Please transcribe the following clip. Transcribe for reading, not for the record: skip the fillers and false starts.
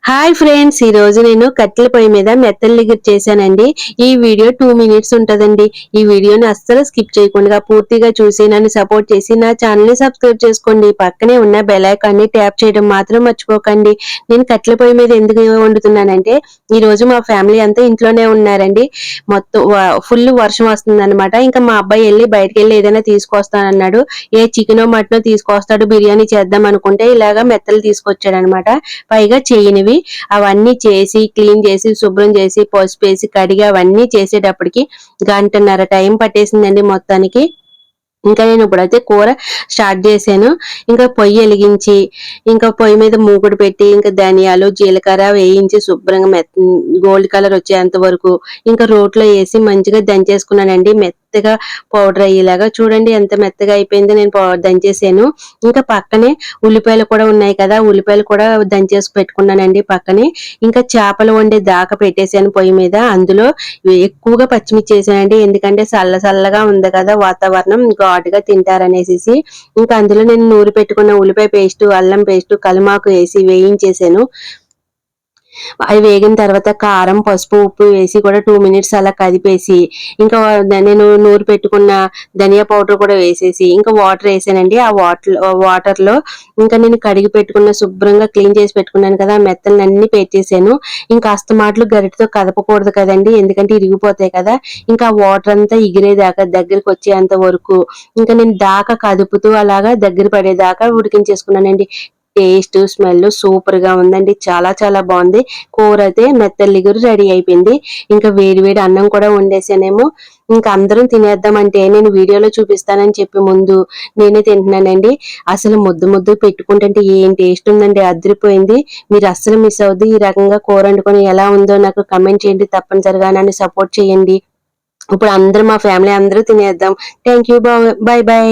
Hi friends, ఈ రోజు నేను కట్టెల పొయ్యి మీద మెత్తలు లిగురు చేశానండి. ఈ వీడియో 2 మినిట్స్ ఉంటదండి. ఈ వీడియోని అస్సలు స్కిప్ చేయకుండా పూర్తిగా చూసి నన్ను సపోర్ట్ చేసి నా ఛానల్ ని సబ్స్క్రైబ్ చేసుకోండి. పక్కనే ఉన్న బెల్ ఐకాన్ ని ట్యాప్ చేయడం మాత్రం మర్చిపోకండి. నేను కట్టెల పొయ్యి మీద ఎందుకు వండుతున్నానంటే ఈ రోజు మా ఫ్యామిలీ అంతా ఇంట్లోనే ఉన్నారండి. మొత్తం ఫుల్ వర్షం వస్తుందన్నమాట. ఇంకా మా అబ్బాయి వెళ్ళి బయటకు వెళ్ళి ఏదైనా తీసుకొస్తానన్నాడు. ఏ చికెనో మటనో తీసుకొస్తాడు, బిర్యానీ చేద్దాం అనుకుంటే ఇలాగా మెత్తలు తీసుకొచ్చాడు అనమాట. పైగా చేయనివి అవన్నీ చేసి క్లీన్ చేసి శుభ్రం చేసి పసుపు వేసి కడిగి అవన్నీ చేసేటప్పటికి గంటన్నర టైం పట్టేసిందండి మొత్తానికి. ఇంకా నేను ఇప్పుడైతే కూర స్టార్ట్ చేశాను. ఇంకా పొయ్యి వెలిగించి ఇంకా పొయ్యి మీద మూకుడు పెట్టి ఇంకా ధనియాలు జీలకర్ర వేయించి శుభ్రంగా గోల్డ్ కలర్ వచ్చేంత వరకు ఇంకా రోట్లో వేసి మంచిగా దంచేసుకున్నానండి. మెత్తగా పౌడర్ అయ్యేలాగా. చూడండి ఎంత మెత్తగా అయిపోయిందో. నేను దంచేసాను. ఇంకా పక్కనే ఉల్లిపాయలు కూడా ఉన్నాయి కదా, ఉల్లిపాయలు కూడా దంచేసి పెట్టుకున్నానండి పక్కనే. ఇంకా చేపలు వండే దాకా పెట్టేశాను పొయ్యి మీద. అందులో ఎక్కువగా పచ్చిమిర్చి వేసానండి, ఎందుకంటే చల్లగా ఉంది కదా వాతావరణం, ఘాటుగా తింటారనేసి. ఇంకా అందులో నేను నూరి పెట్టుకున్న ఉల్లిపాయ పేస్ట్, అల్లం పేస్ట్, కలిమాకు వేసి వేయించేసాను. అవి వేగిన తర్వాత కారం పసుపు ఉప్పు వేసి కూడా 2 మినిట్స్ అలా కదిపేసి ఇంకా నేను నూరి పెట్టుకున్న ధనియా పౌడర్ కూడా వేసేసి ఇంకా వాటర్ వేసానండి. ఆ వాటర్ లో ఇంకా నేను కడిగి పెట్టుకున్న శుభ్రంగా క్లీన్ చేసి పెట్టుకున్నాను కదా ఆ మెత్తలన్నీ పెట్టేసాను. ఇంకా అస్తమాట్లు గరిటతో కదపకూడదు కదండి, ఎందుకంటే ఇరిగిపోతాయి కదా. ఇంకా వాటర్ అంతా ఎగిరేదాకా దగ్గరికి వచ్చేంత వరకు ఇంకా నేను దాకా కదుపుతూ అలాగా దగ్గర పడేదాకా ఉడికించేసుకున్నానండి. టేస్ట్ స్మెల్ సూపర్ గా ఉందండి. చాలా బాగుంది. కూర అయితే మెత్తలిగురు రెడీ అయిపోయింది. ఇంకా వేడి అన్నం కూడా వండేసానేమో. ఇంకా అందరం తినేద్దామంటే నేను వీడియోలో చూపిస్తానని చెప్పి ముందు నేనే తింటున్నానండి. అసలు ముద్దు పెట్టుకుంటుంటే ఏం టేస్ట్ ఉందండి, అదిరిపోయింది. మీరు అస్సలు మిస్ అవద్దు. ఈ రకంగా కూర వండుకొని ఎలా ఉందో నాకు కమెంట్ చేయండి. తప్పనిసరిగా నన్ను సపోర్ట్ చేయండి. ఇప్పుడు అందరూ మా ఫ్యామిలీ అందరూ తినేద్దాం. Thank you. Bye by.